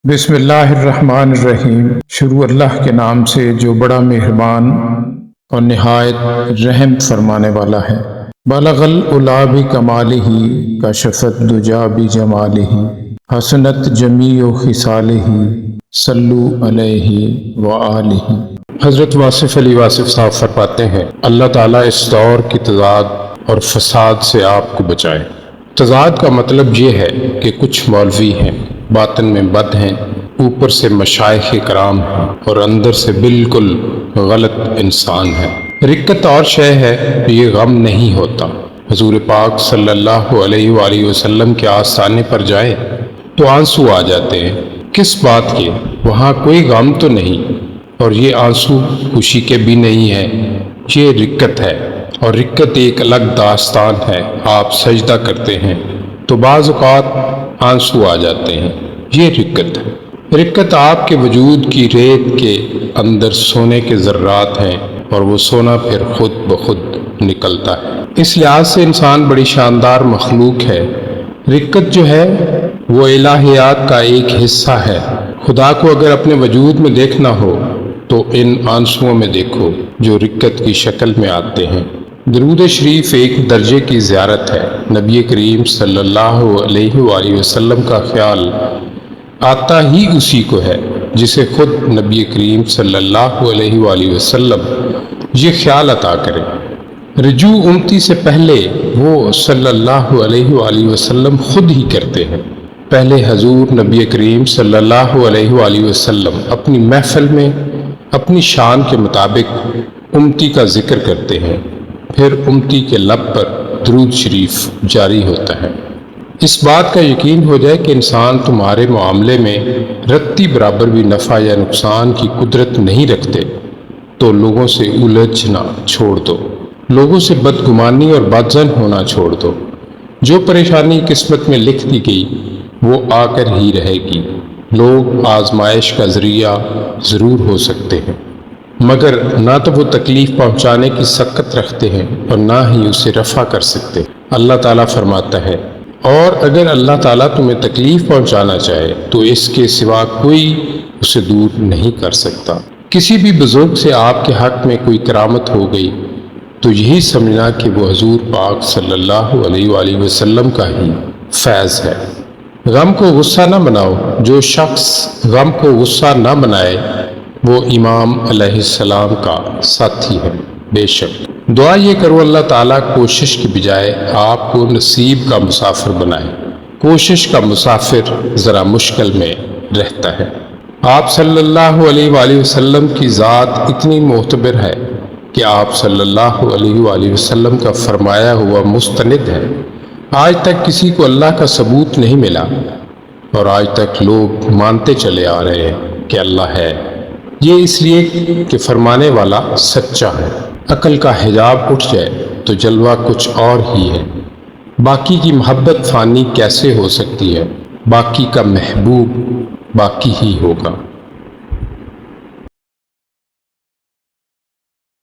بسم اللہ الرحمن الرحیم۔ شروع اللہ کے نام سے جو بڑا مہربان اور نہایت رحم فرمانے والا ہے۔ بلغ العلا بکمالہ کشفت الدجی بجمالہ حسنت جمیع خصالہ صلو علیہ وآلہ۔ حضرت واصف علی واصف صاحب فرماتے ہیں، اللہ تعالیٰ اس دور کی تضاد اور فساد سے آپ کو بچائے۔ تضاد کا مطلب یہ ہے کہ کچھ مولوی ہیں، باطن میں بد ہیں، اوپر سے مشائخ کرام ہیں اور اندر سے بالکل غلط انسان ہیں۔ رکت اور شے ہے، یہ غم نہیں ہوتا۔ حضور پاک صلی اللہ علیہ وآلہ وسلم کے آستانے پر جائیں تو آنسو آ جاتے ہیں۔ کس بات کے؟ وہاں کوئی غم تو نہیں، اور یہ آنسو خوشی کے بھی نہیں ہیں، یہ رکت ہے، اور رکت ایک الگ داستان ہے۔ آپ سجدہ کرتے ہیں تو بعض اوقات آنسو آ جاتے ہیں، یہ رکت ہے۔ رکت آپ کے وجود کی ریت کے اندر سونے کے ذرات ہیں، اور وہ سونا پھر خود بخود نکلتا ہے۔ اس لحاظ سے انسان بڑی شاندار مخلوق ہے۔ رکت جو ہے وہ الہیات کا ایک حصہ ہے۔ خدا کو اگر اپنے وجود میں دیکھنا ہو تو ان آنسوؤں میں دیکھو جو رکت کی شکل میں آتے ہیں۔ درود شریف ایک درجے کی زیارت ہے۔ نبی کریم صلی اللہ علیہ وآلہ وسلم کا خیال آتا ہی اسی کو ہے جسے خود نبی کریم صلی اللہ علیہ وآلہ وسلم یہ خیال عطا کرے۔ رجوع امتی سے پہلے وہ صلی اللہ علیہ وآلہ وسلم خود ہی کرتے ہیں۔ پہلے حضور نبی کریم صلی اللہ علیہ وآلہ وسلم اپنی محفل میں اپنی شان کے مطابق امتی کا ذکر کرتے ہیں، پھر امتی کے لب پر درود شریف جاری ہوتا ہے۔ اس بات کا یقین ہو جائے کہ انسان تمہارے معاملے میں رتی برابر بھی نفع یا نقصان کی قدرت نہیں رکھتے تو لوگوں سے الجھنا چھوڑ دو، لوگوں سے بدگمانی اور بدظن ہونا چھوڑ دو۔ جو پریشانی قسمت میں لکھ دی گئی وہ آ کر ہی رہے گی۔ لوگ آزمائش کا ذریعہ ضرور ہو سکتے ہیں، مگر نہ تو وہ تکلیف پہنچانے کی سکت رکھتے ہیں اور نہ ہی اسے رفع کر سکتے۔ اللہ تعالیٰ فرماتا ہے، اور اگر اللہ تعالیٰ تمہیں تکلیف پہنچانا چاہے تو اس کے سوا کوئی اسے دور نہیں کر سکتا۔ کسی بھی بزرگ سے آپ کے حق میں کوئی کرامت ہو گئی تو یہی سمجھنا کہ وہ حضور پاک صلی اللہ علیہ وآلہ وسلم کا ہی فیض ہے۔ غم کو غصہ نہ بناؤ۔ جو شخص غم کو غصہ نہ بنائے وہ امام علیہ السلام کا ساتھی ہے۔ بے شک دعا یہ کرو، اللہ تعالیٰ کوشش کی بجائے آپ کو نصیب کا مسافر بنائے۔ کوشش کا مسافر ذرا مشکل میں رہتا ہے۔ آپ صلی اللہ علیہ وآلہ وسلم کی ذات اتنی معتبر ہے کہ آپ صلی اللہ علیہ وآلہ وسلم کا فرمایا ہوا مستند ہے۔ آج تک کسی کو اللہ کا ثبوت نہیں ملا، اور آج تک لوگ مانتے چلے آ رہے ہیں کہ اللہ ہے۔ یہ اس لیے کہ فرمانے والا سچا ہے۔ عقل کا حجاب اٹھ جائے تو جلوہ کچھ اور ہی ہے۔ باقی کی محبت فانی کیسے ہو سکتی ہے؟ باقی کا محبوب باقی ہی ہوگا۔